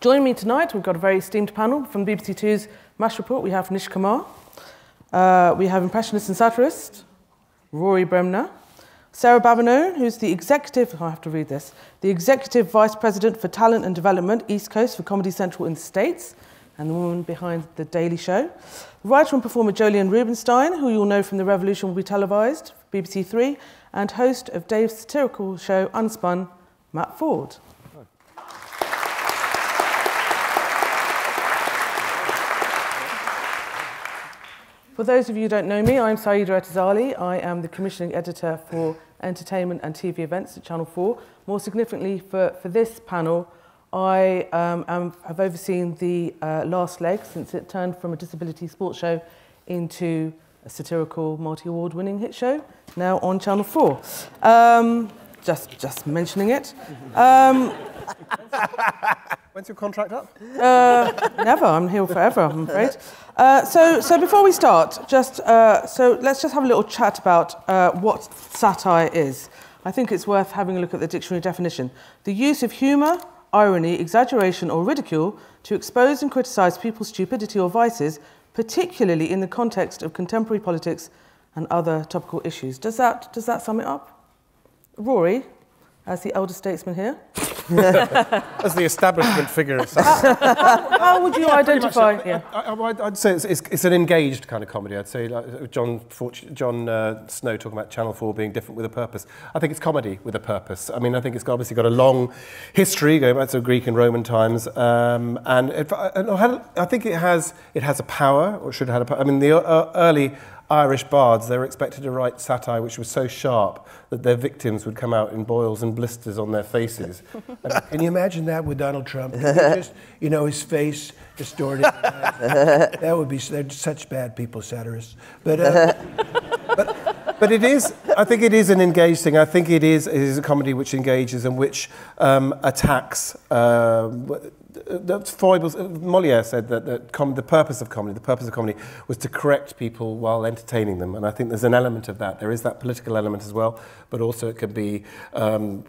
Joining me tonight, we've got a very esteemed panel. From BBC Two's MASH report, we have Nish Kumar. We have impressionist and satirist, Rory Bremner. Sarah Babineau, who's the executive, I have to read this, the executive vice president for talent and development, East Coast for Comedy Central in the States, and the woman behind The Daily Show. Writer and performer Jolien Rubinstein, who you'll know from The Revolution will be televised, BBC Three, and host of Dave's satirical show Unspun, Matt Ford. For those of you who don't know me, I'm Sayeeda Etazali. I am the commissioning editor for entertainment and TV events at Channel 4. More significantly for this panel, I have overseen the last leg since it turned from a disability sports show into a satirical multi-award winning hit show, now on Channel 4. Just mentioning it. When's your contract up? Never. I'm here forever, I'm afraid. So before we start, so let's just have a little chat about what satire is. I think it's worth having a look at the dictionary definition. The use of humour, irony, exaggeration or ridicule to expose and criticise people's stupidity or vices, particularly in the context of contemporary politics and other topical issues. Does that sum it up? Rory, as the elder statesman here. As the establishment figure. How would you identify? I'd say it's an engaged kind of comedy. I'd say like John Snow talking about Channel 4 being different with a purpose. I think it's comedy with a purpose. I mean, I think it's obviously got a long history going back to Greek and Roman times, and I think it has a power, or should have had a power. I mean, the early Irish bards, they were expected to write satire which was so sharp that their victims would come out in boils and blisters on their faces. Can you imagine that with Donald Trump? Just, his face distorted. That would be, they're such bad people, satirists. But it is, I think it is an engaged thing. I think it is a comedy which engages and which attacks foibles. Molière said that the purpose of comedy was to correct people while entertaining them, and I think there's an element of that. There is that political element as well, but also it can be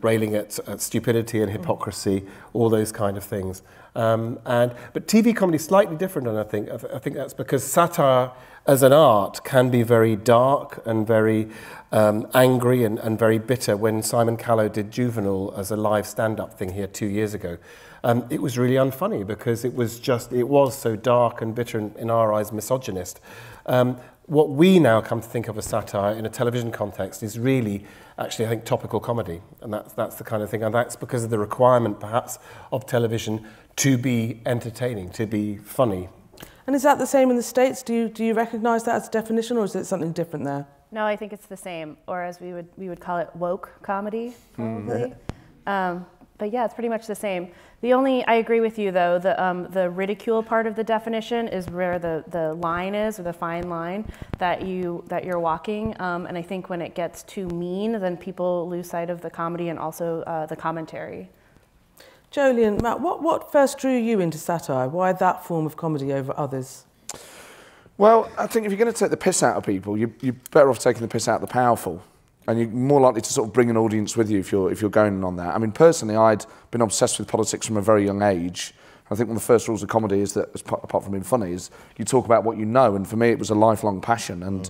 railing at stupidity and hypocrisy, all those kind of things. But TV comedy is slightly different, and I think that's because satire as an art can be very dark and very angry and very bitter. When Simon Callow did Juvenile as a live stand-up thing here 2 years ago, it was really unfunny because it was so dark and bitter and, in our eyes, misogynist. What we now come to think of as satire in a television context is really, actually, I think, topical comedy. And that's the kind of thing, and that's because of the requirement, perhaps, of television to be entertaining, to be funny. And is that the same in the States? Do you recognise that as a definition, or is it something different there? No, I think it's the same, or as we would call it, woke comedy, probably. But yeah, it's pretty much the same. I agree with you though, the ridicule part of the definition is where the line is, or the fine line that you're walking. And I think when it gets too mean, then people lose sight of the comedy and also the commentary. Jolien, Matt, what first drew you into satire? Why that form of comedy over others? Well, I think if you're going to take the piss out of people, you're better off taking the piss out of the powerful. And you're more likely to sort of bring an audience with you if you're going on that. I mean, personally, I'd been obsessed with politics from a very young age. I think one of the first rules of comedy is that, apart from being funny, is you talk about what you know. And for me, it was a lifelong passion. And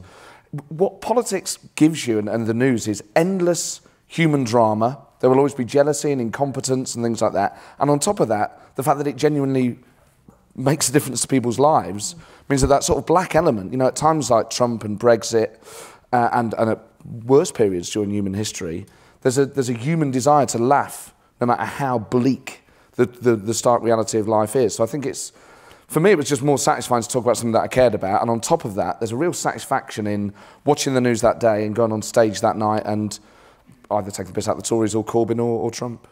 what politics gives you, and the news, is endless human drama. There will always be jealousy and incompetence and things like that. And on top of that, the fact that it genuinely makes a difference to people's lives means that sort of black element, at times like Trump and Brexit and at worse periods during human history, there's a human desire to laugh no matter how bleak the stark reality of life is. So I think for me, it was just more satisfying to talk about something that I cared about. And on top of that, there's a real satisfaction in watching the news that day and going on stage that night and either taking the piss out of the Tories or Corbyn or Trump.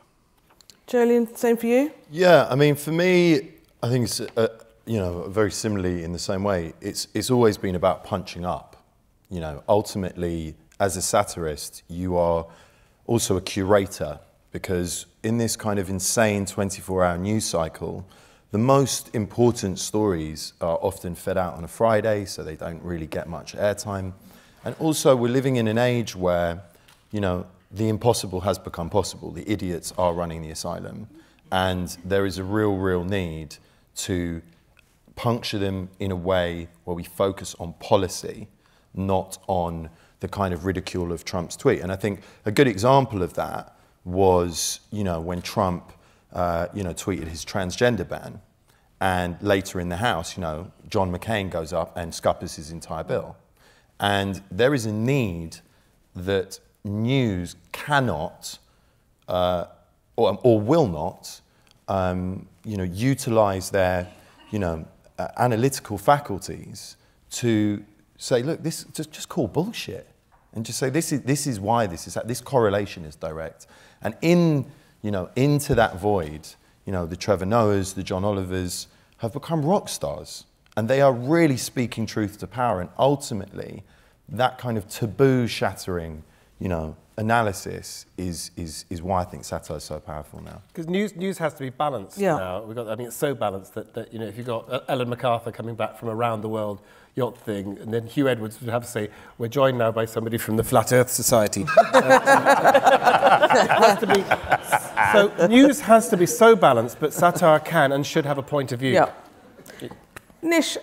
Jolien, same for you? Yeah, I mean, for me, I think it's, very similarly in the same way. It's always been about punching up. Ultimately, as a satirist, you are also a curator, because in this kind of insane 24-hour news cycle, the most important stories are often fed out on a Friday, so they don't really get much airtime. And also, we're living in an age where, the impossible has become possible. The idiots are running the asylum. And there is a real need to puncture them in a way where we focus on policy, not on the kind of ridicule of Trump's tweet. And I think a good example of that was, when Trump, tweeted his transgender ban. And later in the House, John McCain goes up and scuppers his entire bill. And there is a need that news cannot or will not, utilise their, analytical faculties to say, look, this just call bullshit, and just say this is why this correlation is direct, and into that void, the Trevor Noahs, the John Olivers have become rock stars, and they are really speaking truth to power, and ultimately, that kind of taboo shattering, analysis is why I think satire is so powerful now. Because news has to be balanced now. It's so balanced that if you've got Ellen MacArthur coming back from around the world yacht thing, and then Hugh Edwards would have to say, we're joined now by somebody from the Flat Earth Society. So news has to be so balanced, but satire can and should have a point of view. Yeah. Nish,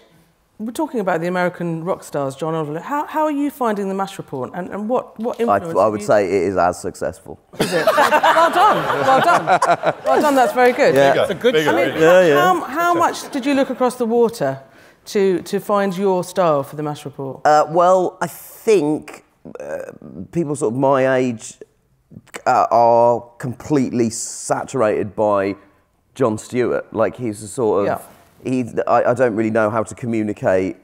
we're talking about the American rock stars, John Oliver. How are you finding the MASH report, and what influence? I would say it is as successful. Is it? Well done. That's very good. Yeah. It's a good. How much did you look across the water to find your style for the MASH report? Well, I think people sort of my age are completely saturated by Jon Stewart. Like, he's a sort of. I don't really know how to communicate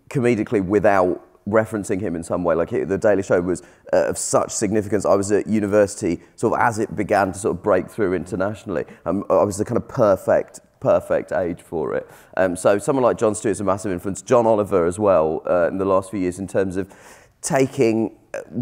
comedically without referencing him in some way. Like, The Daily Show was of such significance. I was at university sort of as it began to sort of break through internationally. I was the kind of perfect age for it. So someone like Jon Stewart's a massive influence. John Oliver as well in the last few years, in terms of taking.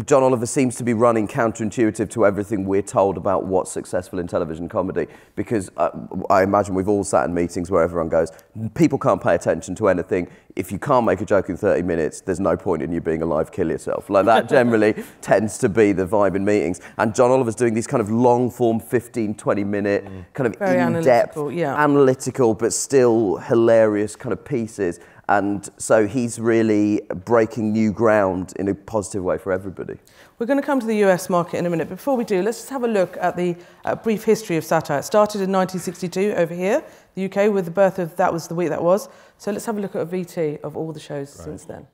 John Oliver seems to be running counterintuitive to everything we're told about what's successful in television comedy, because I imagine we've all sat in meetings where everyone goes, people can't pay attention to anything. If you can't make a joke in 30 minutes, there's no point in you being alive, kill yourself. Like, that generally tends to be the vibe in meetings. And John Oliver's doing these kind of long-form 15, 20-minute, kind of very in-depth, analytical, but still hilarious kind of pieces. And so he's really breaking new ground in a positive way for everybody. We're going to come to the US market in a minute. Before we do, let's just have a look at the brief history of satire. It started in 1962 over here, the UK, with the birth of That Was the Week That Was. So let's have a look at a VT of all the shows since then.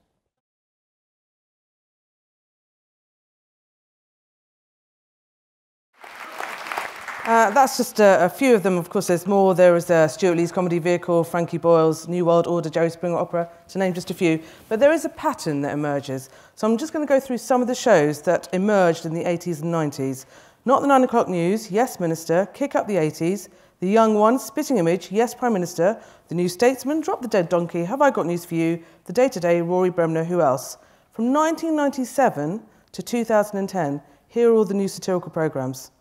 That's just a few of them. Of course, there's more. There is Stuart Lee's Comedy Vehicle, Frankie Boyle's New World Order, Jerry Springer Opera, to name just a few. But there is a pattern that emerges. So I'm just going to go through some of the shows that emerged in the 80s and 90s. Not the 9 o'clock news, Yes Minister, Kick Up the 80s, The Young Ones, Spitting Image, Yes Prime Minister, The New Statesman, Drop the Dead Donkey, Have I Got News for You, The Day Today, Rory Bremner, Who Else? From 1997 to 2010, here are all the new satirical programmes.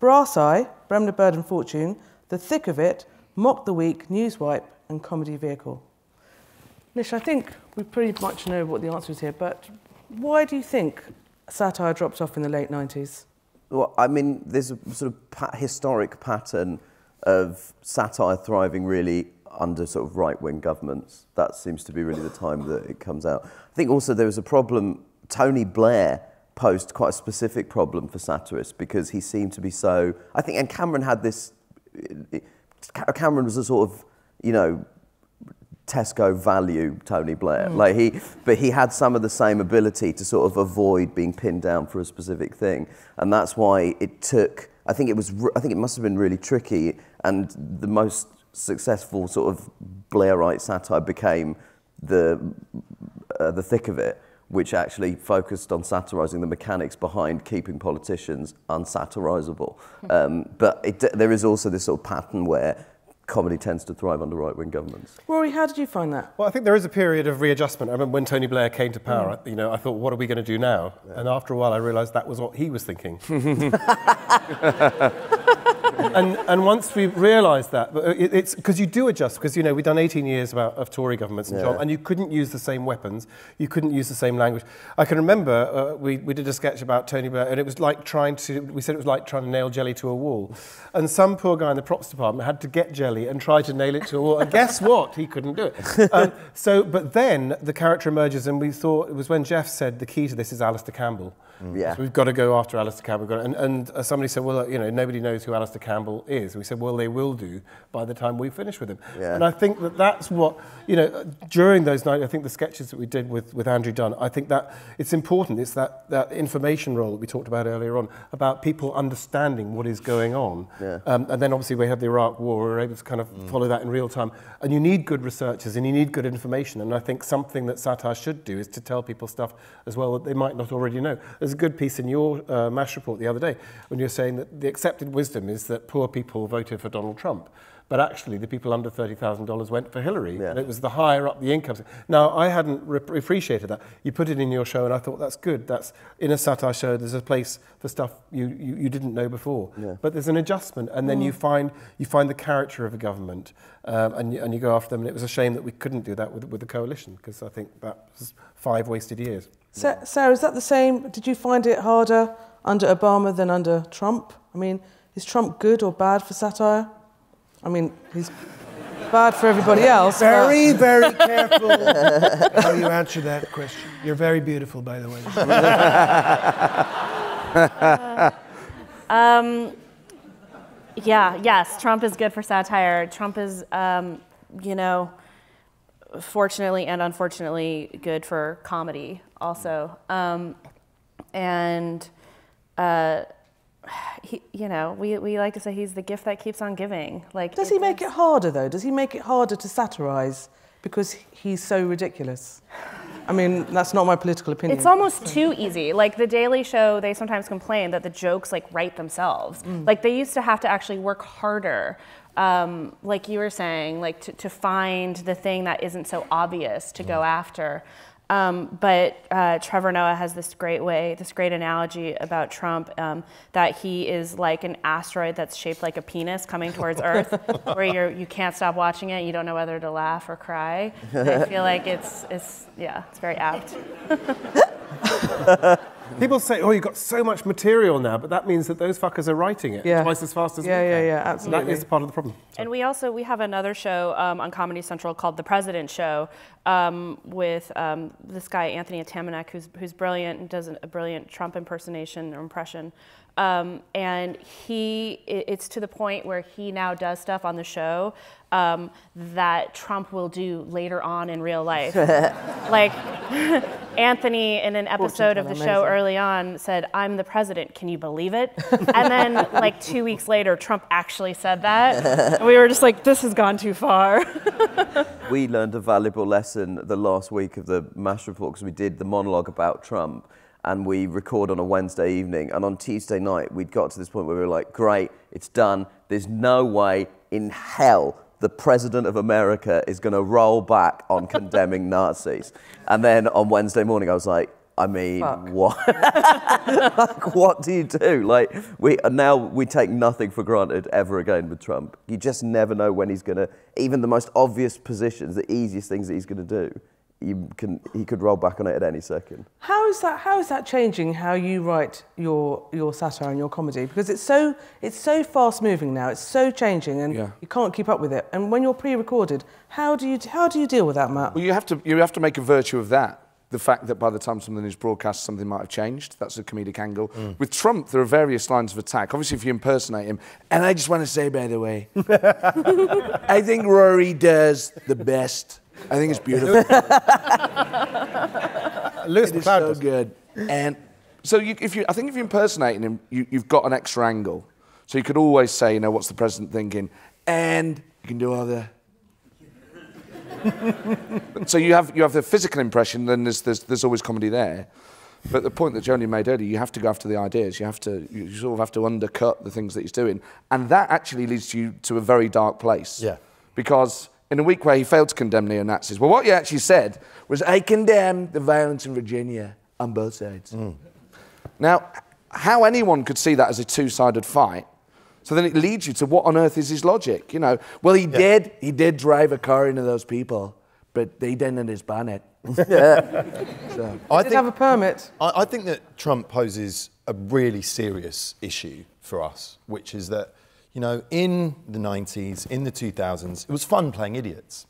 Brass Eye, Bremner, Bird and Fortune, The Thick of It, Mock the Week, Newswipe and Comedy Vehicle. Nish, I think we pretty much know what the answer is here, but why do you think satire dropped off in the late 90s? Well, I mean, there's a sort of historic pattern of satire thriving really under sort of right-wing governments. That seems to be really the time that it comes out. I think also there was a problem. Tony Blair posed quite a specific problem for satirists because he seemed to be so, I think, and Cameron had this, Cameron was a sort of, Tesco value Tony Blair. But he had some of the same ability to sort of avoid being pinned down for a specific thing. And that's why it took, I think it must have been really tricky, and the most successful sort of Blairite satire became the Thick of It, which actually focused on satirising the mechanics behind keeping politicians unsatirisable. But there is also this sort of pattern where comedy tends to thrive under right-wing governments. Rory, how did you find that? Well, I think there is a period of readjustment. I remember when Tony Blair came to power, I thought, what are we going to do now? Yeah. And after a while, I realised that was what he was thinking. And once we realised that, it's because you do adjust, because, you know, we've done 18 years of Tory governments and you couldn't use the same weapons, you couldn't use the same language. I can remember we did a sketch about Tony Blair, and it was like we said it was like trying to nail jelly to a wall. And some poor guy in the props department had to get jelly and try to nail it to a wall, and guess what? He couldn't do it. But then the character emerges, and we thought, it was when Jeff said the key to this is Alistair Campbell. Yeah. So we've got to go after Alistair Campbell. And somebody said, well, you know, nobody knows who Alistair Campbell is. We said, well, they will do by the time we finish with him. Yeah. And I think that's what, you know, during those nights, I think the sketches that we did with Andrew Dunn, I think that it's important. It's that information role that we talked about earlier on, about people understanding what is going on. Yeah. And then obviously we had the Iraq War, we were able to kind of follow that in real time. And you need good researchers and you need good information. And I think something that satire should do is to tell people stuff as well that they might not already know. There's a good piece in your MASH report the other day when you're saying that the accepted wisdom is that poor people voted for Donald Trump. But actually, the people under $30,000 went for Hillary. Yeah. And it was the higher up the incomes. Now, I hadn't appreciated that. You put it in your show, and I thought, that's good. That's in a satire show, there's a place for stuff you didn't know before. Yeah. But there's an adjustment, and then you find the character of a government, and you go after them. And it was a shame that we couldn't do that with the coalition, because I think that was 5 wasted years. So, Sarah, is that the same? Did you find it harder under Obama than under Trump? I mean, is Trump good or bad for satire? I mean, he's bad for everybody else. Very, very careful how you answer that question. You're very beautiful, by the way. Yes, Trump is good for satire. Trump is, you know, fortunately and unfortunately good for comedy also. He, you know, we like to say he's the gift that keeps on giving. Like, does he make it harder though? Does he make it harder to satirize because he's so ridiculous? I mean, that's not my political opinion. It's almost too easy. Like The Daily Show, they sometimes complain that the jokes like write themselves. Like they used to have to actually work harder. Like you were saying, like to find the thing that isn't so obvious to go after. But Trevor Noah has this great analogy about Trump, that he is like an asteroid that's shaped like a penis coming towards Earth, where you can't stop watching it, you don't know whether to laugh or cry. And I feel like it's very apt. People say, oh, you've got so much material now, but that means that those fuckers are writing it twice as fast as we can. Yeah, absolutely. That is part of the problem. And we have another show on Comedy Central called The President Show, with this guy, Anthony Atamanuik, who's brilliant and does a brilliant Trump impersonation or impression. And it's to the point where he now does stuff on the show that Trump will do later on in real life. Like Anthony, in an episode of the show early on, said, "I'm the president, can you believe it?" And then like 2 weeks later, Trump actually said that. And we were just like, this has gone too far. We learned a valuable lesson the last week of the MASH report, because we did the monologue about Trump. And we record on a Wednesday evening, and on Tuesday night, we'd got to this point where we were like, great, it's done. There's no way in hell the President of America is going to roll back on condemning Nazis. And then on Wednesday morning, I was like, I mean, what? Like, what do you do? Like, now we take nothing for granted ever again with Trump. You just never know when he's going to, even the most obvious positions, the easiest things that he's going to do, he could roll back on it at any second. How is that changing how you write your satire and your comedy? Because it's so fast moving now. It's so changing, and you can't keep up with it. And when you're pre-recorded, how do you deal with that, Matt? Well, you have to make a virtue of that. The fact that by the time something is broadcast, something might have changed. That's a comedic angle. With Trump, there are various lines of attack. Obviously, if you impersonate him, and I just want to say, by the way, I think Rory does the best. I think it's beautiful. It is so good. And so I think if you're impersonating him, you've got an extra angle. So you could always say, you know, what's the president thinking? And you can do all the... So you have the physical impression, then there's always comedy there. But the point that Joni made earlier, you have to go after the ideas. You sort of have to undercut the things that he's doing. And that actually leads you to a very dark place. Yeah. Because in a week where he failed to condemn neo-Nazis, well, what he actually said was, I condemn the violence in Virginia on both sides. Now, how anyone could see that as a two-sided fight So then it leads you to what on earth is his logic? You know, well, he did drive a car into those people, but they didn't in his bonnet. So. I did have a permit. I think that Trump poses a really serious issue for us, which is that, you know, in the 90s, in the 2000s, it was fun playing idiots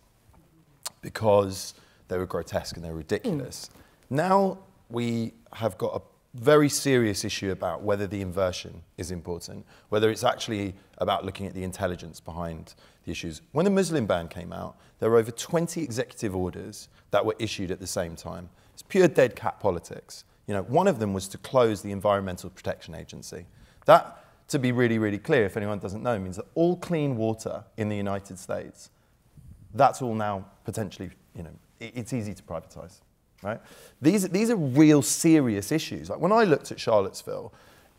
because they were grotesque and they were ridiculous. Now we have got a very serious issue about whether the inversion is important, whether it's actually about looking at the intelligence behind the issues. When the Muslim ban came out, there were over 20 executive orders that were issued at the same time. It's pure dead cat politics. You know, one of them was to close the Environmental Protection Agency. That, to be really, really clear, if anyone doesn't know, means that all clean water in the United States, that's all now potentially, you know, it's easy to privatise. Right? These are real serious issues. Like when I looked at Charlottesville,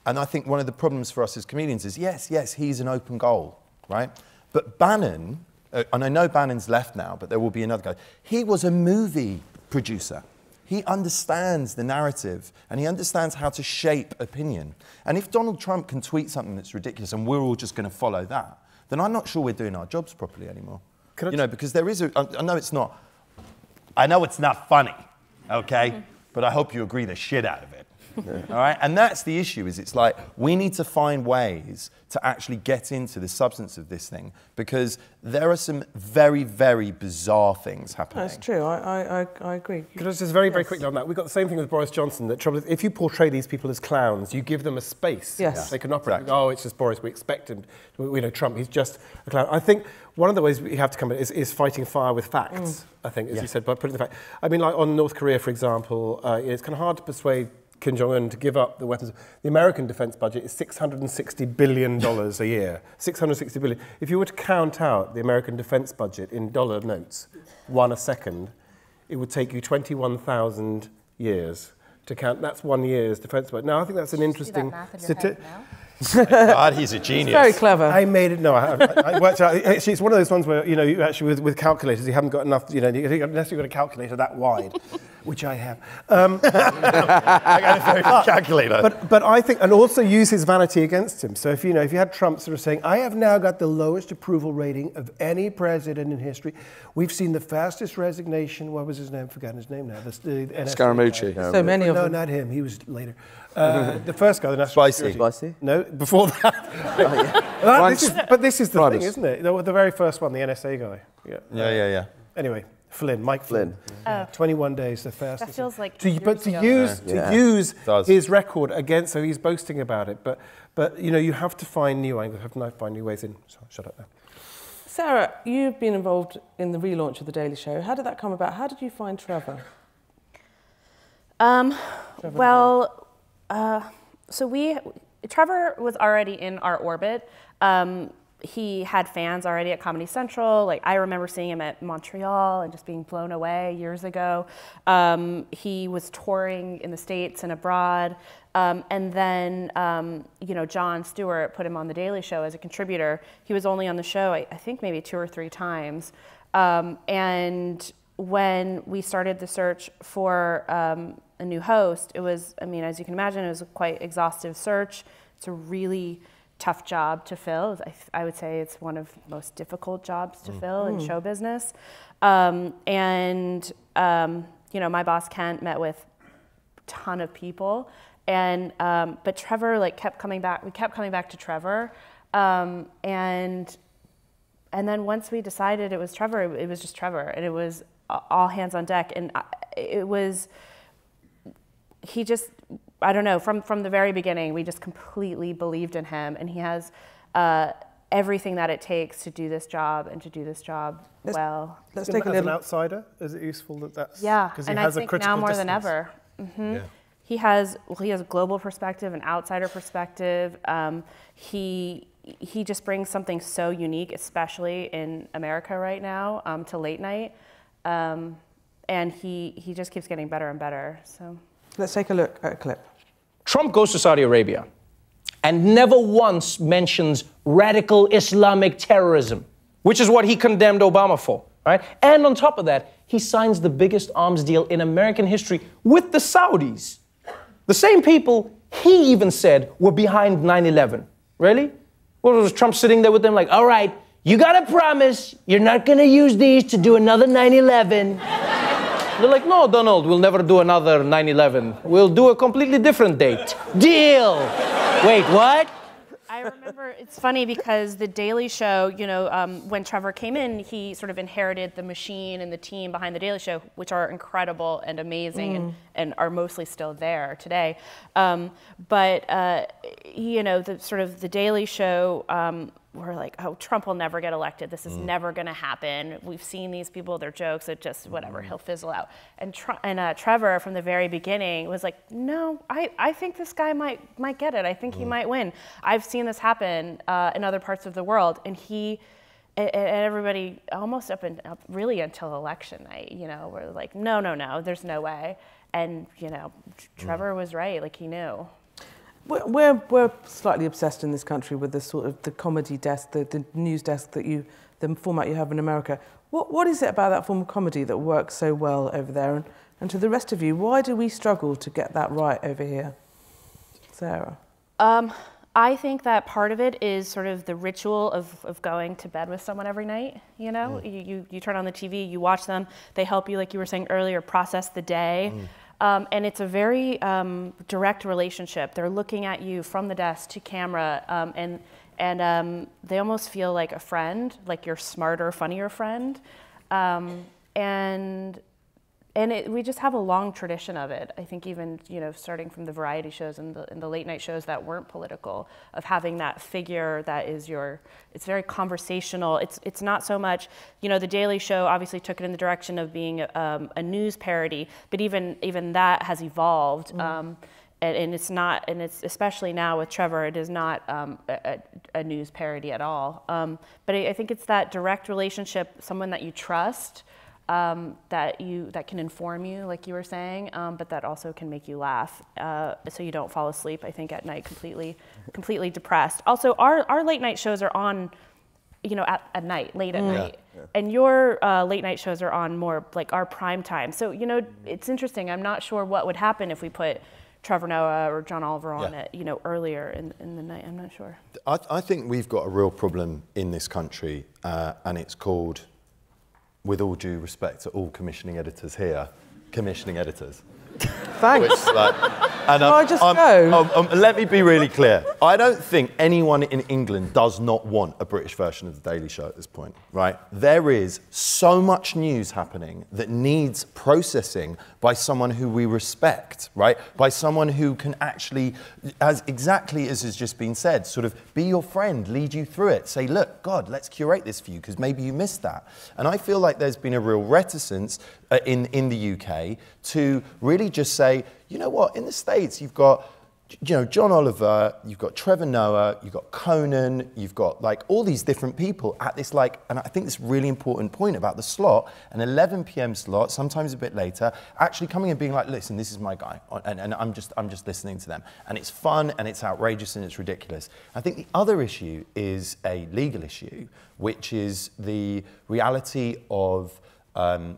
and I think one of the problems for us as comedians is, yes, he's an open goal, right? But Bannon, and I know Bannon's left now, but there will be another guy, he was a movie producer. He understands the narrative, and he understands how to shape opinion. And if Donald Trump can tweet something that's ridiculous and we're all just going to follow that, then I'm not sure we're doing our jobs properly anymore. You know, because there is I know it's not funny. Okay, but I hope you agree the shit out of it. All right, and that's the issue. Is it's like we need to find ways to actually get into the substance of this thing because there are some very, very bizarre things happening. That's true. I agree. Could I just very quickly on that? We've got the same thing with Boris Johnson. That trouble is, if you portray these people as clowns, you give them a space. Yes. They can operate. Exactly. Oh, it's just Boris. We expect him. You know, Trump. He's just a clown. I think one of the ways we have to come at it is fighting fire with facts. I think, as you said, by putting the fact. I mean, like on North Korea, for example, it's kind of hard to persuade Kim Jong-un to give up the weapons. The American defense budget is $660 billion a year. $660 billion. If you were to count out the American defense budget in dollar notes, one a second, it would take you 21,000 years to count. That's 1 year's defense budget. Now, I think that's an interesting statistic. God, he's a genius. It's very clever. I made it. No, I worked out. Actually, it's one of those ones where, you know, you actually with calculators, you haven't got enough. You know, unless you've got a calculator that wide, which I have. I got a very good calculator. But I think, and also use his vanity against him. So if you had Trump sort of saying, "I have now got the lowest approval rating of any president in history. We've seen the fastest resignation." What was his name? Forgotten his name now. The Scaramucci. So many of them. No, not him. He was later. The first guy, the national security. Spicy? No, before that. But this is the thing, isn't it? The very first one, the NSA guy. Yeah. Anyway, Mike Flynn. 21 days, the fastest. That feels like to use his record against, so he's boasting about it. But you know, you have to find new angles, have to find new ways in. So, shut up now. Sarah, you've been involved in the relaunch of The Daily Show. How did that come about? How did you find Trevor? Trevor was already in our orbit. He had fans already at Comedy Central. Like, I remember seeing him at Montreal and just being blown away years ago. He was touring in the States and abroad. And then, you know, Jon Stewart put him on The Daily Show as a contributor. He was only on the show, I think maybe 2 or 3 times. And when we started the search for a new host, it was, I mean, as you can imagine, it was a quite exhaustive search. It's a really tough job to fill. I would say it's one of the most difficult jobs to fill in show business. You know, my boss Kent met with a ton of people, and but Trevor kept coming back. We kept coming back to Trevor, and then once we decided it was Trevor, it was just Trevor, and it was all hands on deck, and it was. He just, I don't know, from the very beginning, we just completely believed in him, and he has everything that it takes to do this job and to do this job well. Let's take as an outsider. Is it useful that that's and I think now more than ever. Yeah. He has a global perspective, an outsider perspective. He just brings something so unique, especially in America right now, to late night, and he just keeps getting better and better. So. Let's take a look at a clip. Trump goes to Saudi Arabia and never once mentions radical Islamic terrorism, which is what he condemned Obama for, right? And on top of that, he signs the biggest arms deal in American history with the Saudis. The same people he even said were behind 9/11. Really? What was Trump sitting there with them like, all right, you got to promise you're not going to use these to do another 9/11. They're like, no, Donald, we'll never do another 9/11. We'll do a completely different date. Deal. Wait, what? I remember, it's funny because The Daily Show, you know, when Trevor came in, he sort of inherited the machine and the team behind The Daily Show, which are incredible and amazing and are mostly still there today. You know, the Daily Show, we're like, oh, Trump will never get elected. This is never going to happen. We've seen these people, they're jokes, it just, whatever, he'll fizzle out. And Trevor, from the very beginning, was like, no, I think this guy might get it. I think he might win. I've seen this happen in other parts of the world. And and everybody, almost really until election night, you know, were like, no, there's no way. And, you know, Trevor was right, like he knew. We're slightly obsessed in this country with the sort of the comedy desk, the news desk the format you have in America. What is it about that form of comedy that works so well over there? And to the rest of you, why do we struggle to get that right over here? Sarah? I think that part of it is sort of the ritual of going to bed with someone every night, you know? You turn on the TV, you watch them, they help you, like you were saying earlier, process the day. And it's a very direct relationship. They're looking at you from the desk to camera, and they almost feel like a friend, like your smarter, funnier friend. We just have a long tradition of it. I think even, you know, starting from the variety shows and the late night shows that weren't political, of having that figure that is it's very conversational. It's not so much, you know, The Daily Show obviously took it in the direction of being a news parody, but even that has evolved. And it's not, and it's especially now with Trevor, it is not a news parody at all. But I think it's that direct relationship, someone that you trust, that can inform you, like you were saying, but that also can make you laugh, so you don't fall asleep, I think, at night completely depressed. Also, our late night shows are on, you know, at night, late at night. Yeah. And your late night shows are on more like our prime time. So, you know, it's interesting. I'm not sure what would happen if we put Trevor Noah or John Oliver on it, you know, earlier in the night. I'm not sure. I think we've got a real problem in this country, and it's called, with all due respect to all commissioning editors here, commissioning editors. Thanks. Let me be really clear. I don't think anyone in England does not want a British version of The Daily Show at this point, right? There is so much news happening that needs processing by someone who we respect, right? By someone who can actually, as exactly as has just been said, sort of be your friend, lead you through it. Say, look, God, let's curate this for you because maybe you missed that. And I feel like there's been a real reticence in the UK to really just say, you know what, in the States you've got, you know, John Oliver, you've got Trevor Noah, you've got Conan, you've got like all these different people at this like, and I think this really important point about the slot, an 11 p.m. slot, sometimes a bit later, actually coming and being like, listen, this is my guy, and I'm just listening to them. And it's fun and it's outrageous and it's ridiculous. I think the other issue is a legal issue, which is the reality of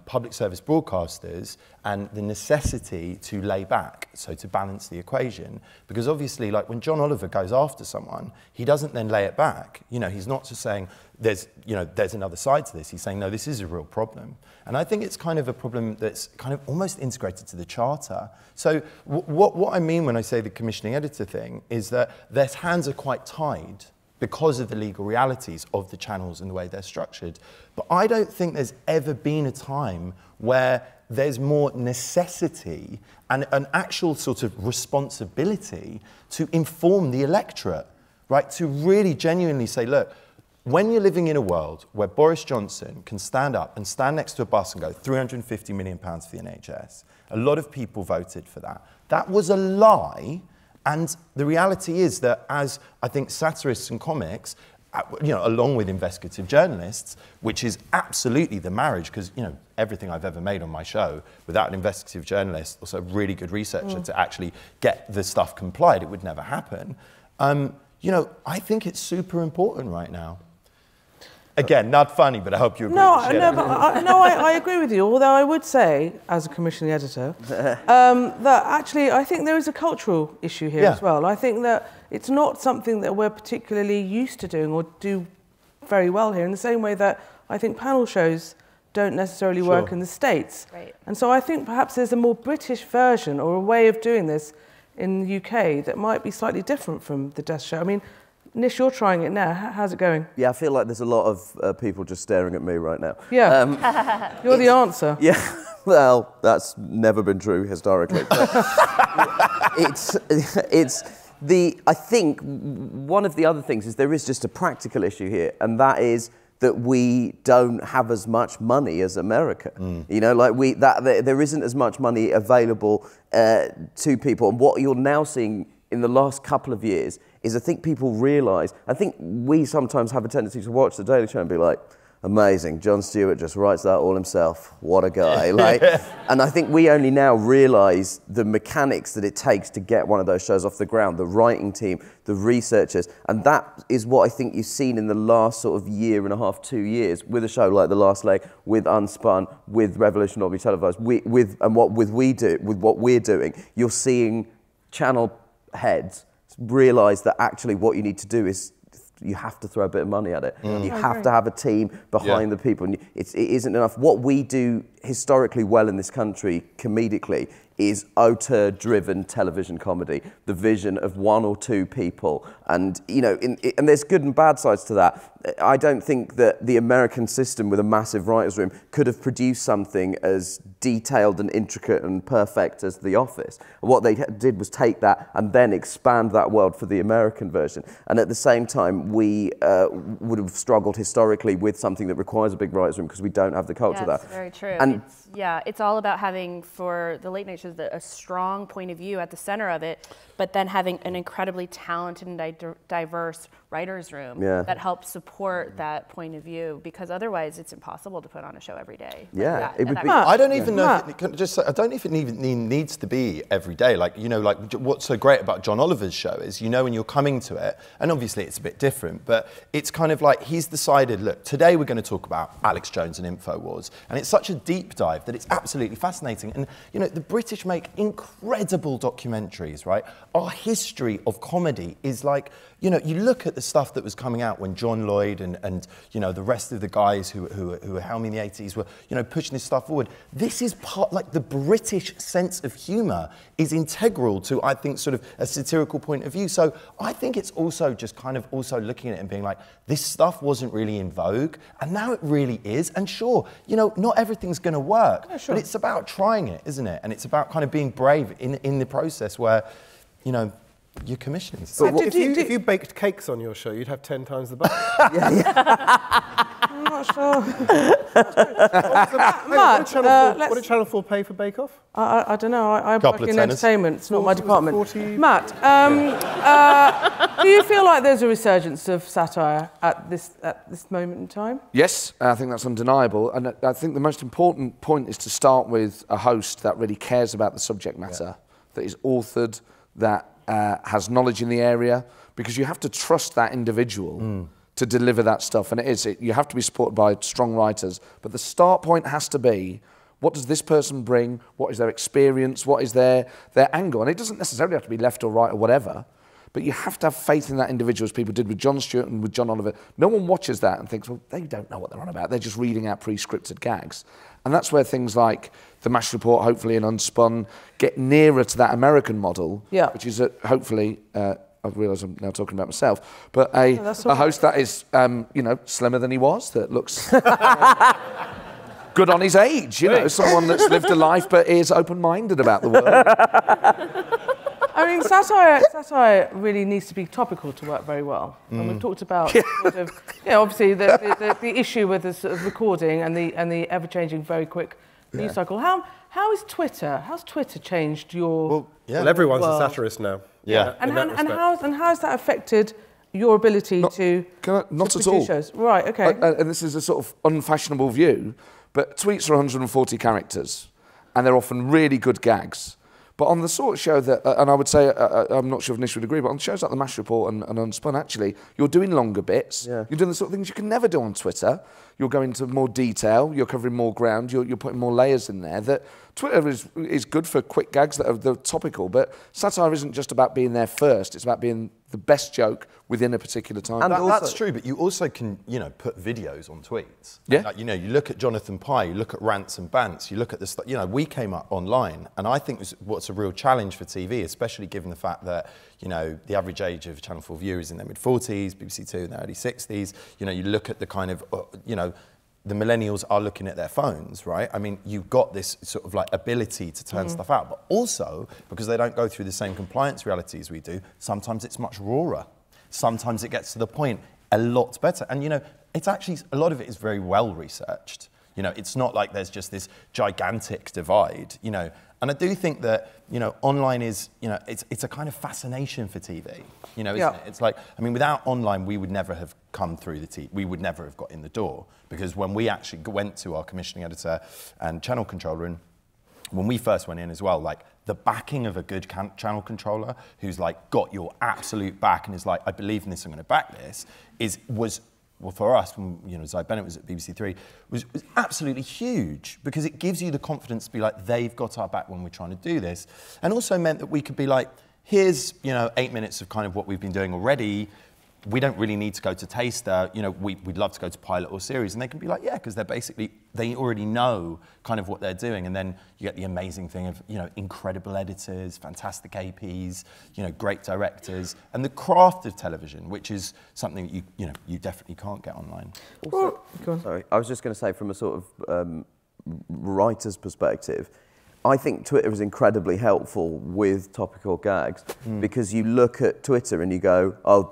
public service broadcasters and the necessity to lay back, so to balance the equation. Because obviously, like when John Oliver goes after someone, he doesn't then lay it back. You know, he's not just saying there's another side to this. He's saying, no, this is a real problem. And I think it's kind of a problem that's kind of almost integrated to the charter. So what I mean when I say the commissioning editor thing is that their hands are quite tied because of the legal realities of the channels and the way they're structured. But I don't think there's ever been a time where there's more necessity and an actual sort of responsibility to inform the electorate, right? To really genuinely say, look, when you're living in a world where Boris Johnson can stand up and stand next to a bus and go, £350 million for the NHS, a lot of people voted for that. That was a lie. And the reality is that, as I think satirists and comics, you know, along with investigative journalists, which is absolutely the marriage, because, you know, everything I've ever made on my show, without an investigative journalist, also a really good researcher to actually get the stuff complied, it would never happen. You know, I think it's super important right now. Again, not funny, but I hope you agree with the shit out of it. I agree with you. Although I would say, as a commissioning editor, that actually I think there is a cultural issue here as well. I think that it's not something that we're particularly used to doing or do very well here, in the same way that I think panel shows don't necessarily work in the States. Right. And so I think perhaps there's a more British version or a way of doing this in the UK that might be slightly different from the desk show. I mean, Nish, you're trying it now. How's it going? Yeah, I feel like there's a lot of people just staring at me right now. Yeah, you're the answer. Yeah, well, that's never been true historically. I think one of the other things is there is just a practical issue here, and that is that we don't have as much money as America. You know, like there isn't as much money available to people. And what you're now seeing in the last couple of years is I think people realise, I think we sometimes have a tendency to watch The Daily Show and be like, amazing, Jon Stewart just writes that all himself, what a guy. Like, and I think we only now realise the mechanics that it takes to get one of those shows off the ground, the writing team, the researchers, and that is what I think you've seen in the last sort of year and a half, 2 years, with a show like The Last Leg, with Unspun, with Revolution Not Be Televised, with what we're doing. You're seeing channel heads realise that actually what you need to do is you have to throw a bit of money at it. You have to have a team behind the people. And it isn't enough. What we do historically well in this country, comedically, is auteur-driven television comedy. The vision of one or two people. And, you know, and there's good and bad sides to that. I don't think that the American system with a massive writer's room could have produced something as detailed and intricate and perfect as The Office. What they did was take that and then expand that world for the American version. And at the same time, we would have struggled historically with something that requires a big writer's room because we don't have the culture there. That's very true. And it's all about having, for the late night shows, a strong point of view at the center of it, but then having an incredibly talented and diverse writer's room that helps support that point of view, because otherwise it's impossible to put on a show every day. Yeah, it would be. I don't even know if I don't even needs to be every day. Like, you know, like what's so great about John Oliver's show is, you know, when you're coming to it, and obviously it's a bit different, but it's kind of like he's decided, look, today we're going to talk about Alex Jones and InfoWars, and it's such a deep dive that it's absolutely fascinating. And, you know, the British make incredible documentaries, right? Our history of comedy is like, you know, you look at the stuff that was coming out when John Lloyd and you know, the rest of the guys who were helming in the 80s were, you know, pushing this stuff forward. This is part, like, the British sense of humour is integral to, I think, sort of a satirical point of view. So I think it's also just kind of also looking at it and being like, this stuff wasn't really in vogue, and now it really is. And sure, you know, not everything's going to work, but it's about trying it, isn't it? And it's about kind of being brave in the process where, you know, you're commissioning. So if you baked cakes on your show, you'd have 10 times the budget. I'm not sure. What did Channel 4 pay for Bake Off? I don't know. I work in entertainment. It's not my department. 40... Matt, do you feel like there's a resurgence of satire at this moment in time? Yes, I think that's undeniable. And I think the most important point is to start with a host that really cares about the subject matter, that is authored, that has knowledge in the area, because you have to trust that individual to deliver that stuff. And you have to be supported by strong writers. But the start point has to be, what does this person bring? What is their experience? What is their angle? And it doesn't necessarily have to be left or right or whatever, but you have to have faith in that individual, as people did with Jon Stewart and with John Oliver. No one watches that and thinks, well, they don't know what they're on about. They're just reading out pre-scripted gags. And that's where things like The MASH Report, hopefully, and Unspun get nearer to that American model, which is hopefully, I realise I'm now talking about myself, but a host that is, you know, slimmer than he was, that looks good on his age, you know, someone that's lived a life but is open-minded about the world. I mean, satire really needs to be topical to work very well. And we've talked about sort of, obviously the issue with the sort of recording and the ever-changing, very quick news cycle. How's Twitter changed your? Well, everyone's a satirist now. Yeah. And how has that affected your ability to not at all. Shows? Right. Okay. And this is a sort of unfashionable view, but tweets are 140 characters, and they're often really good gags. But on the sort of show that, and I would say, I'm not sure if Nish would agree, but on shows like The Mash Report and Unspun, actually, you're doing longer bits. Yeah. You're doing the sort of things you can never do on Twitter. You're going into more detail. You're covering more ground. You're putting more layers in there. That Twitter is good for quick gags that are topical, but satire isn't just about being there first. It's about being the best joke within a particular time. And that's true, but you also can, put videos on tweets. Yeah. Like, you look at Jonathan Pye, you look at Rants and Bants, you look at this, we came up online, and I think what's a real challenge for TV, especially given the fact that, the average age of Channel 4 viewers is in their mid-40s, BBC Two in their early 60s, you look at the kind of, the millennials are looking at their phones, right? I mean, you've got this sort of like ability to turn stuff out, but also because they don't go through the same compliance realities we do, sometimes it's much rawer. Sometimes it gets to the point a lot better. And, it's actually, a lot of it is very well researched. It's not like there's just this gigantic divide, And I do think that, online is, it's a kind of fascination for TV, isn't it? It's like, I mean, without online, we would never have come through the TV. We would never have got in the door. Because when we actually went to our commissioning editor and channel controller, and when we first went in as well, like, the backing of a good channel controller who's like got your absolute back and is like, I believe in this, I'm going to back this, was for us, when Zy Bennett was at BBC Three, was absolutely huge, because it gives you the confidence to be like, they've got our back when we're trying to do this, and also meant that we could be like, here's 8 minutes of kind of what we've been doing already. We don't really need to go to taster, we'd love to go to pilot or series, and they can be like, yeah, because they already know kind of what they're doing, and then you get the amazing thing of, incredible editors, fantastic APs, great directors, and the craft of television, which is something that you definitely can't get online. Also, sorry, I was just going to say, from a sort of writer's perspective, I think Twitter is incredibly helpful with topical gags, because you look at Twitter and you go, oh,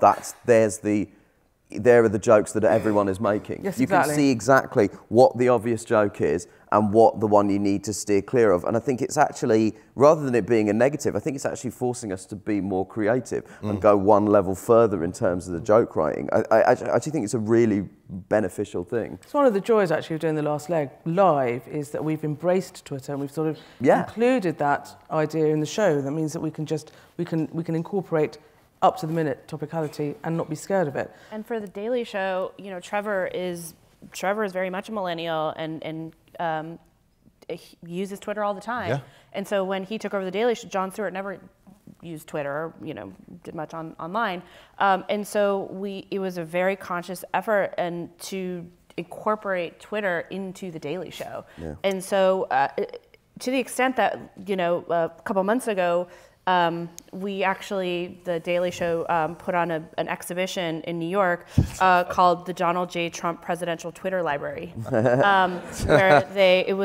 there are the jokes that everyone is making. Yes, you can see exactly what the obvious joke is and what the one you need to steer clear of. And I think it's actually, rather than it being a negative, I think it's actually forcing us to be more creative and go one level further in terms of the joke writing. I actually think it's a really beneficial thing. It's one of the joys actually of doing the last leg live, is that we've embraced Twitter and we've sort of included that idea in the show. That means that we can incorporate up to the minute topicality and not be scared of it. And for the Daily Show, Trevor is very much a millennial and he uses Twitter all the time. Yeah. And so when he took over the Daily Show, Jon Stewart never used Twitter or did much online. And so it was a very conscious effort and to incorporate Twitter into the Daily Show. Yeah. And so to the extent that a couple months ago, the Daily Show put on an exhibition in New York called the Donald J. Trump Presidential Twitter Library, where it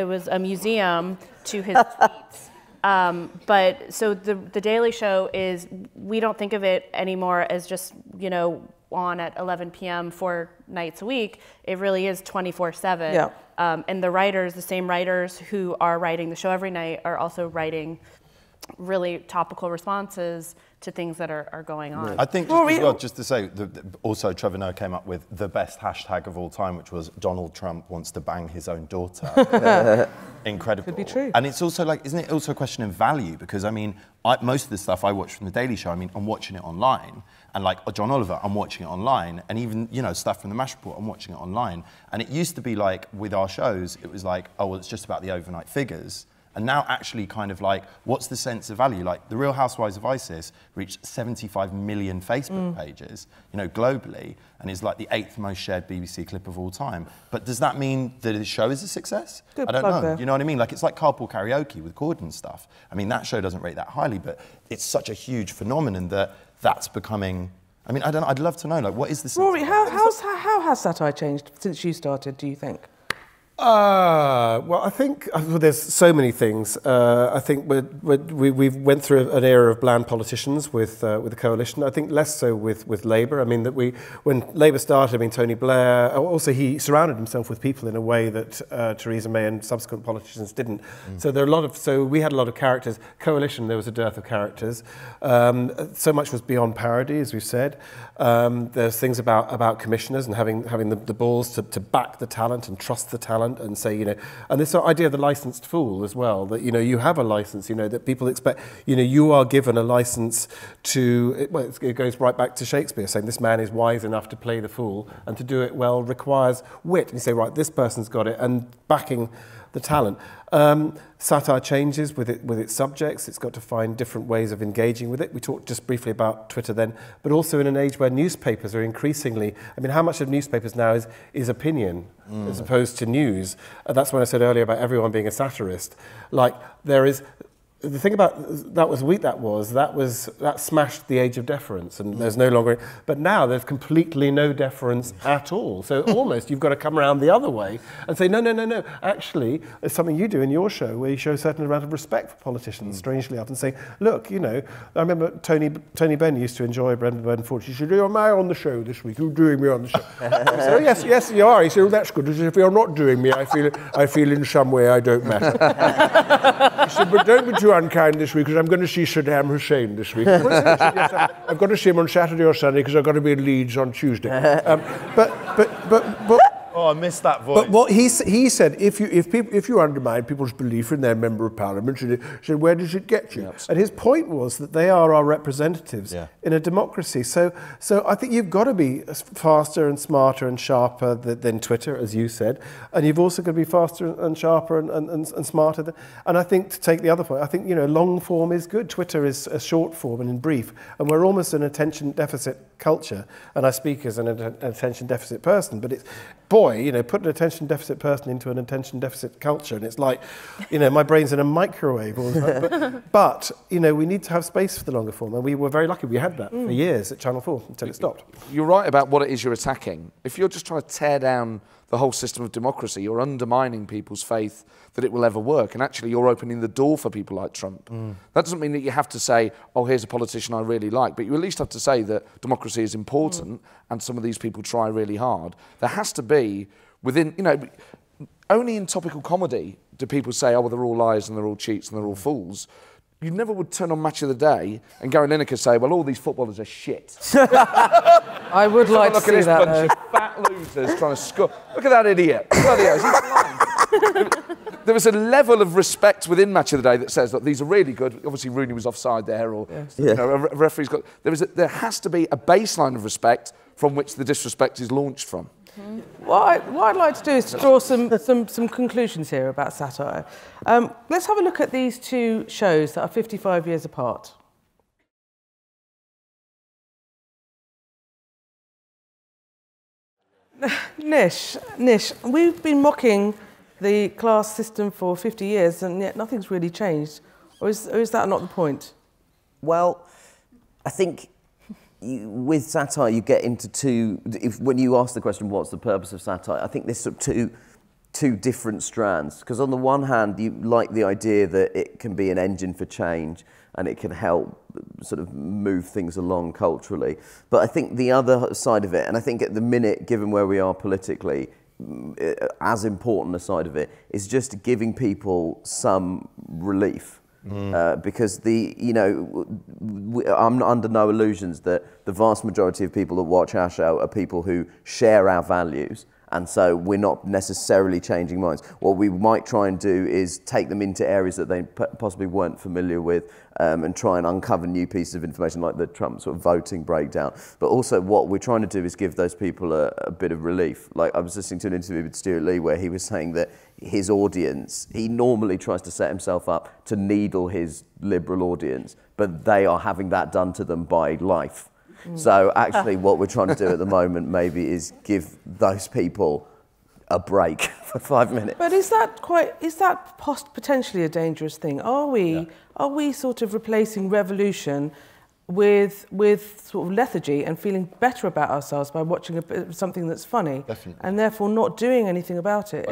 was a museum to his tweets. But so the Daily Show is, we don't think of it anymore as just on at 11 p.m. 4 nights a week. It really is 24/7. Yeah. And the same writers who are writing the show every night are also writing really topical responses to things that are going on. I think just to say, also Trevor Noah came up with the best hashtag of all time, which was Donald Trump wants to bang his own daughter. Incredible. Could be true. And it's also like, isn't it also a question of value? Because I mean, most of the stuff I watch from The Daily Show, I mean, I'm watching it online. And like John Oliver, I'm watching it online. And even, stuff from The Mash Report, I'm watching it online. And it used to be like, with our shows, it was like, oh, well, it's just about the overnight figures. And now actually kind of like, what's the sense of value? Like, The Real Housewives of ISIS reached 75 million Facebook pages, globally, and is like the 8th most shared BBC clip of all time. But does that mean that the show is a success? Good I don't know. there. You know what I mean? Like, it's like Carpool Karaoke with Corden stuff. I mean, that show doesn't rate that highly, but it's such a huge phenomenon that's becoming... I mean, I'd love to know, like, what is the... Rory, how has satire changed since you started, do you think? Well, I think there's so many things. I think we went through an era of bland politicians with the coalition. I think less so with Labour. I mean, when Labour started, I mean, Tony Blair, also he surrounded himself with people in a way that Theresa May and subsequent politicians didn't. So we had a lot of characters. Coalition, there was a dearth of characters. So much was beyond parody, as we've said. There's things about commissioners and having the balls to back the talent and trust the talent. front and say, you know, and this idea of the licensed fool as well, that, you know, you have a license, you know, that people expect, you know, you are given a license to, well, it goes right back to Shakespeare saying this man is wise enough to play the fool, and to do it well requires wit. And you say, right, this person's got it, and backing the talent. Satire changes with its subjects. It's got to find different ways of engaging with it. We talked just briefly about Twitter then, but also in an age where newspapers are increasingly, I mean, how much of newspapers now is opinion as opposed to news? That's when I said earlier about everyone being a satirist. Like, there is, the thing about that smashed the age of deference, and there's no longer, but now there's completely no deference at all. So almost you've got to come around the other way and say, no. Actually, there's something you do in your show where you show a certain amount of respect for politicians, strangely enough, and say, look, you know, I remember Tony Benn used to enjoy Brendan Burnford. She said, am I on the show this week? Who's doing me on the show? I said, yes, you are. He said, that's good. He said, if you're not doing me, I feel in some way I don't matter. He said, but don't be too unkind this week, because I'm going to see Saddam Hussein this week. Yes, I've got to see him on Saturday or Sunday because I've got to be in Leeds on Tuesday. But oh, I missed that voice. But what he said, if you undermine people's belief in their member of parliament, he said, where does it get you? Yep. And his point was that they are our representatives in a democracy. So I think you've got to be faster and smarter and sharper than Twitter, as you said, and you've also got to be faster and sharper and smarter. And I think, to take the other point, I think, you know, long form is good. Twitter is a short form and in brief, and we're almost an attention deficit culture. And I speak as an attention deficit person, but it's, boy, you know, put an attention deficit person into an attention deficit culture, and it's like, you know, my brain's in a microwave all the time. But you know, we need to have space for the longer form, and we were very lucky we had that for years at Channel 4 until it stopped. You're right about what it is you're attacking. If you're just trying to tear down the whole system of democracy, you're undermining people's faith that it will ever work, and actually you're opening the door for people like Trump. That doesn't mean that you have to say, oh, here's a politician I really like, but you at least have to say that democracy is important and some of these people try really hard. There has to be, within, you know, only in topical comedy do people say, oh, well, they're all liars and they're all cheats and they're all fools. You never would turn on Match of the Day and Gary Lineker say, well, all these footballers are shit. I would like to see that. Look at this bunch of fat losers trying to score. Look at that idiot. Bloody hell, is he blind? There was a level of respect within Match of the Day that says that these are really good. Obviously, Rooney was offside there, or you know, a referee's got. There has to be a baseline of respect from which the disrespect is launched from. What I'd like to do is to draw some conclusions here about satire. Let's have a look at these two shows that are 55 years apart. Nish, we've been mocking the class system for 50 years and yet nothing's really changed. Or is that not the point? Well, I think with satire you get into when you ask the question, what's the purpose of satire, I think there's sort of two different strands. Because on the one hand, you like the idea that it can be an engine for change and it can help sort of move things along culturally. But I think the other side of it, and I think at the minute, given where we are politically, as important a side of it is just giving people some relief. Because I'm under no illusions that the vast majority of people that watch our show are people who share our values, and so we're not necessarily changing minds. What we might try and do is take them into areas that they possibly weren't familiar with, and try and uncover new pieces of information like the Trump sort of voting breakdown. But also what we're trying to do is give those people a bit of relief. Like I was listening to an interview with Stuart Lee where he was saying that his audience, he normally tries to set himself up to needle his liberal audience, but they are having that done to them by life. So actually what we're trying to do at the moment maybe is give those people a break for 5 minutes. But is that potentially a dangerous thing? Are we sort of replacing revolution with sort of lethargy and feeling better about ourselves by watching something that's funny? Definitely. And therefore not doing anything about it?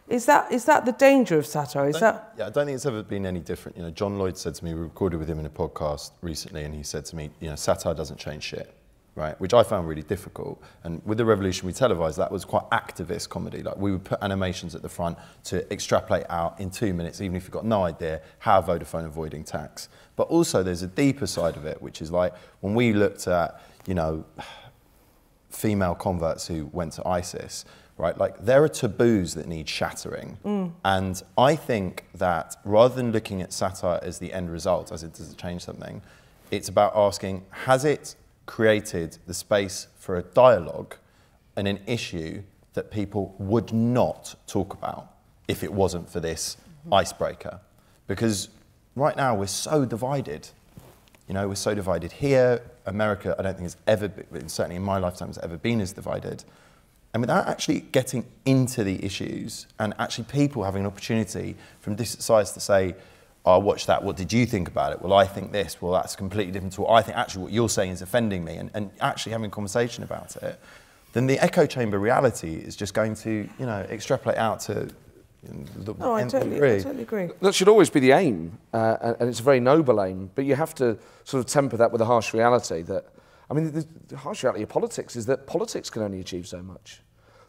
Is that the danger of satire? Yeah, I don't think it's ever been any different. You know, John Lloyd said to me, we recorded with him in a podcast recently, and he said to me, you know, satire doesn't change shit, right? Which I found really difficult. And with the Revolution we televised, that was quite activist comedy. Like we would put animations at the front to extrapolate out in 2 minutes, even if you've got no idea how Vodafone avoiding tax. But also there's a deeper side of it, which is like when we looked at, you know, female converts who went to ISIS, right? Like, there are taboos that need shattering. And I think that rather than looking at satire as the end result, as it does change something, it's about asking, has it created the space for a dialogue and an issue that people would not talk about if it wasn't for this icebreaker? Because right now we're so divided. You know, we're so divided here. America, I don't think has ever been, certainly in my lifetime, has ever been as divided. And without actually getting into the issues and actually people having an opportunity from different sides to say, oh, I watched that, what did you think about it? Well, I think this, well, that's completely different to what I think. Actually, what you're saying is offending me, and actually having a conversation about it, then the echo chamber reality is just going to, you know, extrapolate out to the I totally agree. That should always be the aim, and it's a very noble aim, but you have to sort of temper that with a harsh reality that, I mean, the harsh reality of politics is that politics can only achieve so much,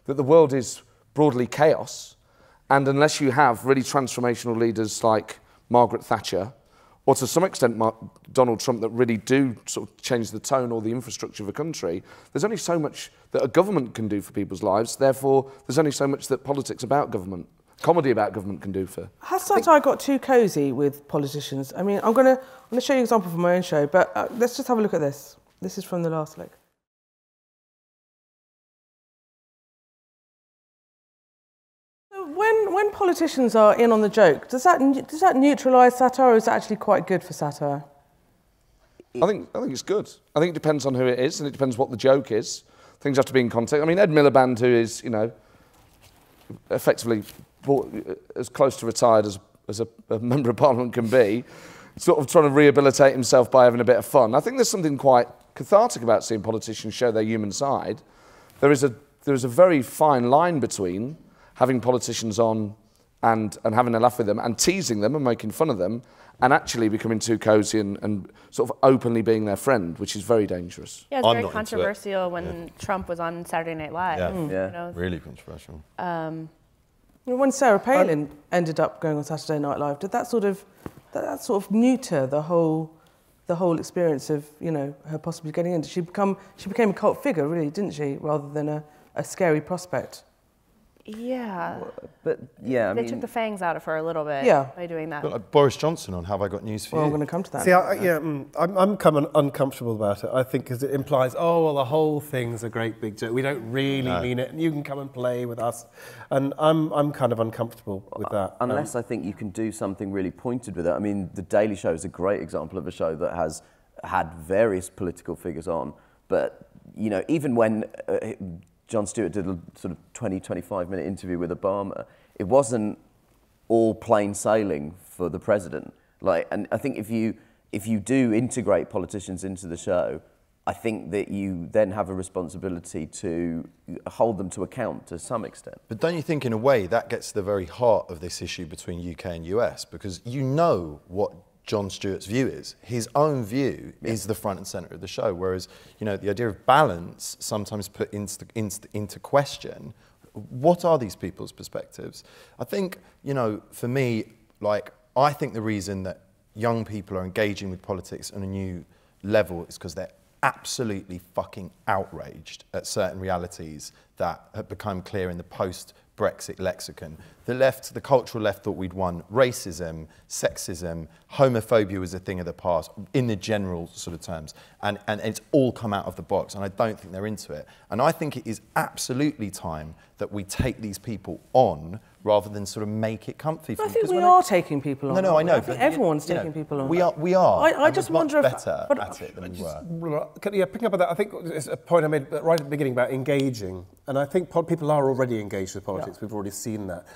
that the world is broadly chaos, and unless you have really transformational leaders like Margaret Thatcher, or to some extent Donald Trump, that really do sort of change the tone or the infrastructure of a country, there's only so much that a government can do for people's lives, therefore there's only so much that politics about government, comedy about government can do for. Has satire got too cosy with politicians? I mean, I'm going to show you an example from my own show, but let's just have a look at this. This is from the last leg. When politicians are in on the joke, does that neutralise satire, or is that actually quite good for satire? I think it's good. I think it depends on who it is, and it depends what the joke is. Things have to be in context. I mean, Ed Miliband, who is, you know, effectively as close to retired as a member of Parliament can be, sort of trying to rehabilitate himself by having a bit of fun. I think there's something quite cathartic about seeing politicians show their human side. There is a very fine line between having politicians on and having a laugh with them and teasing them and making fun of them and actually becoming too cosy and sort of openly being their friend, which is very dangerous. Yeah, it was very controversial when Trump was on Saturday Night Live. Yeah, you know? Really controversial. When Sarah Palin ended up going on Saturday Night Live, did that sort of neuter the whole experience of, you know, her possibly getting in? She became a cult figure, really, didn't she, rather than a scary prospect? Yeah. But yeah, they took the fangs out of her a little bit by doing that. But like Boris Johnson on Have I Got News For You? Well, I'm going to come to that. See, I'm kind of uncomfortable about it. I think because it implies, oh, well, the whole thing's a great big joke. We don't really mean it, and you can come and play with us. And I'm kind of uncomfortable with that. Unless I think you can do something really pointed with it. I mean, The Daily Show is a great example of a show that has had various political figures on, but, you know, even when Jon Stewart did a sort of 20, 25-minute interview with Obama, it wasn't all plain sailing for the president. Like, and I think if you do integrate politicians into the show, I think that you then have a responsibility to hold them to account to some extent. But don't you think, in a way, that gets to the very heart of this issue between UK and US? Because you know what Jon Stewart's view is. His own view is the front and centre of the show, whereas, you know, the idea of balance sometimes put into question, what are these people's perspectives? I think, you know, for me, like, I think the reason that young people are engaging with politics on a new level is because they're absolutely fucking outraged at certain realities that have become clear in the post-Brexit lexicon. The left, the cultural left, thought we'd won racism, sexism, homophobia was a thing of the past, in the general sort of terms. And it's all come out of the box, and I don't think they're into it. And I think it is absolutely time that we take these people on rather than sort of make it comfy for them. I think we are taking people on. No, I know. I think everyone's taking people on. We are. I just wonder if... better at it than we were. Yeah, picking up on that, I think it's a point I made right at the beginning about engaging. And I think people are already engaged with politics. We've already seen that.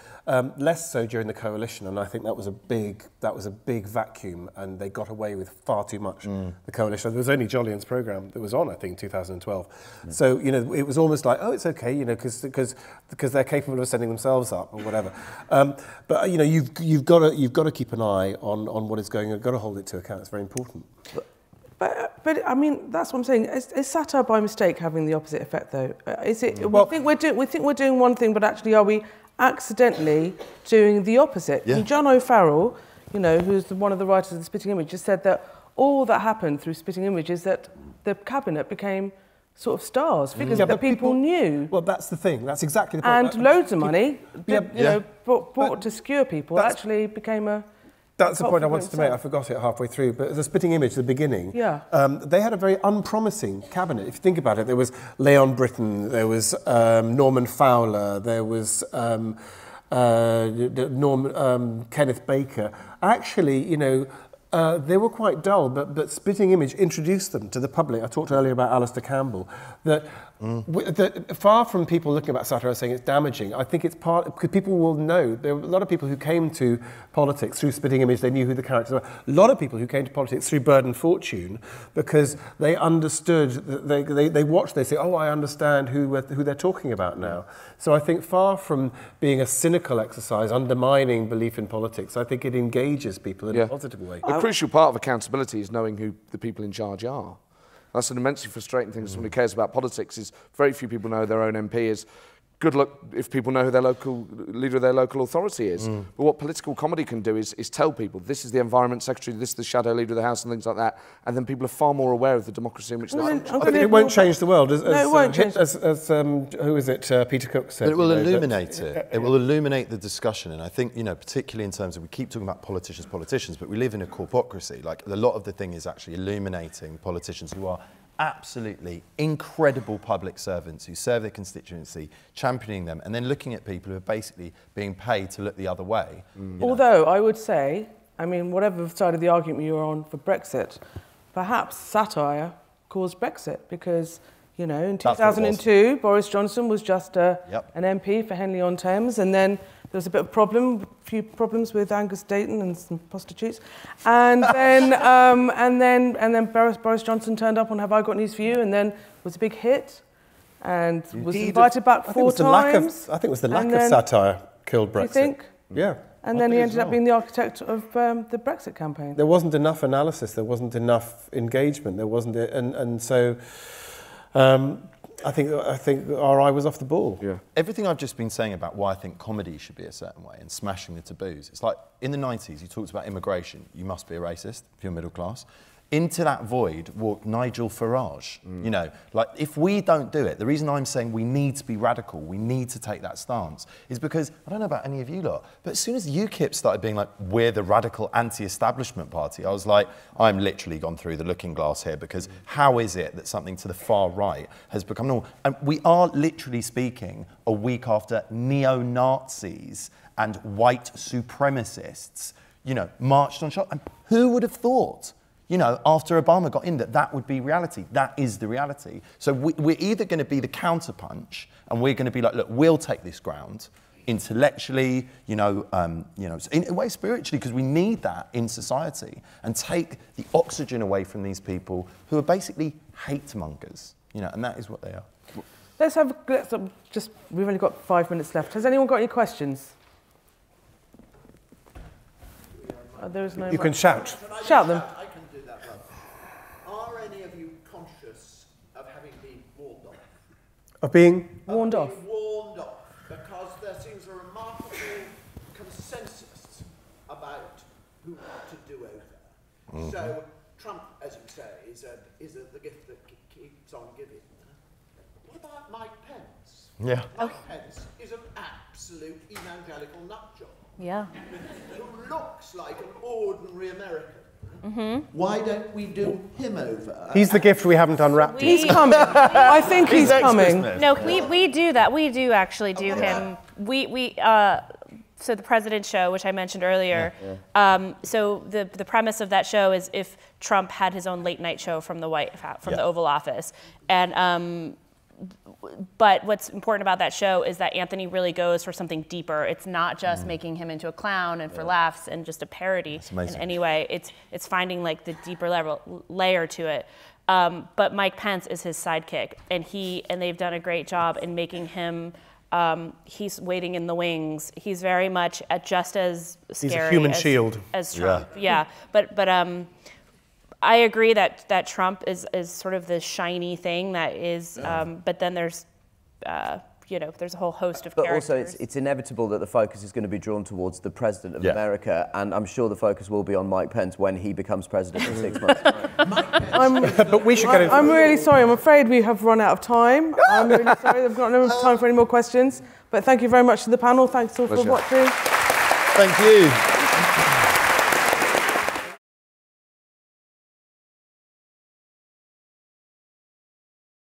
Less so during the coalition, and I think that was a big vacuum, and they got away with far too much. The coalition. There was only Jolyon's programme that was on, I think, in 2012. So, you know, it was almost like, oh, it's okay, you know, because they're capable of setting themselves up or whatever. But you know, you've got to keep an eye on what is going on. You've got to hold it to account. It's very important. But I mean, that's what I'm saying. Is satire by mistake having the opposite effect, though? Is it? We think we're doing one thing, but actually, are we accidentally doing the opposite? Yeah. And John O'Farrell, you know, who's one of the writers of The Spitting Image, just said that all that happened through Spitting Image is that the cabinet became sort of stars, figures that people knew. Well, that's the thing. That's exactly the point. And loads of money, brought to skewer people, actually became a... That's the point I wanted to make. I forgot it halfway through. But the Spitting Image, at the beginning, they had a very unpromising cabinet. If you think about it, there was Leon Britton, there was Norman Fowler, there was Kenneth Baker. Actually, you know, they were quite dull, but Spitting Image introduced them to the public. I talked earlier about Alistair Campbell, that far from people looking about satire saying it's damaging, I think it's because people will know. There were a lot of people who came to politics through Spitting Image, they knew who the characters were. A lot of people who came to politics through Bird and Fortune because they understood, they watched, they say, oh, I understand who they're talking about now. So I think far from being a cynical exercise, undermining belief in politics, I think it engages people in a positive way. A crucial part of accountability is knowing who the people in charge are. That's an immensely frustrating thing. Someone who cares about politics is very few people know their own MP is. Good luck if people know who their local leader of their local authority is. But what political comedy can do is tell people this is the Environment Secretary, this is the shadow leader of the House and things like that, and then people are far more aware of the democracy in which they function. I think it won't change the world, as who is it, Peter Cook said. But it will illuminate it. It will illuminate the discussion, and I think, you know, particularly in terms of, we keep talking about politicians, but we live in a corpocracy. Like, a lot of the thing is actually illuminating politicians who are absolutely incredible public servants who serve their constituency, championing them, and then looking at people who are basically being paid to look the other way. Although I would say, I mean, whatever side of the argument you're on for Brexit, perhaps satire caused Brexit because, you know, in 2002, Boris Johnson was just an MP for Henley-on-Thames, and then there was a few problems with Angus Dayton and some prostitutes, and then Boris Johnson turned up on Have I Got News for You, and then was a big hit, and was invited back 4 times. I think it was the lack of satire killed Brexit. You think? Yeah. And then he ended up being the architect of the Brexit campaign. There wasn't enough analysis. There wasn't enough engagement. There wasn't, and so. I think our eye was off the ball. Yeah. Everything I've just been saying about why I think comedy should be a certain way and smashing the taboos. It's like in the 90s, you talked about immigration. You must be a racist if you're middle class. Into that void walked Nigel Farage. You know, like, if we don't do it, the reason I'm saying we need to be radical, we need to take that stance, is because, I don't know about any of you lot, but as soon as UKIP started being like, we're the radical anti-establishment party, I was like, I'm literally gone through the looking glass here, because how is it that something to the far right has become normal? And we are literally speaking a week after neo-Nazis and white supremacists, you know, marched on shop. And who would have thought, you know, after Obama got in, that would be reality? That is the reality. So we're either going to be the counterpunch, and we're going to be like, look, we'll take this ground intellectually, in a way spiritually, because we need that in society, and take the oxygen away from these people who are basically hate mongers, you know, and that is what they are. We've only got 5 minutes left. Has anyone got any questions? There's no. You can shout. Shout them. Are any of you conscious of having been warned off? Of being? Warned off. Warned off, because there seems a remarkable consensus about who to do over. So Trump, as you say, is the gift that keeps on giving. What about Mike Pence? Yeah. Mike Pence is an absolute evangelical nutjob. Yeah. Who looks like an ordinary American. Why don't we do him over? He's the gift we haven't unwrapped. He's coming. I think he's coming. No, we do that. We do actually do him. So the President Show, which I mentioned earlier. So the premise of that show is if Trump had his own late night show from the the Oval Office, and but what's important about that show is that Anthony really goes for something deeper. It's not just making him into a clown and for laughs and just a parody in any way. It's finding like the deeper layer to it. But Mike Pence is his sidekick, and they've done a great job in making him. He's waiting in the wings. He's very much just as scary. He's a human shield as Trump. Yeah. But I agree that Trump is sort of the shiny thing that is, but then there's you know, there's a whole host of but characters. also, it's inevitable that the focus is going to be drawn towards the President of America, and I'm sure the focus will be on Mike Pence when he becomes President in 6 months. But we should get into I'm really sorry. I'm afraid we have run out of time. I'm really sorry. I've got no time for any more questions. But thank you very much to the panel. Thanks all for watching. Thank you.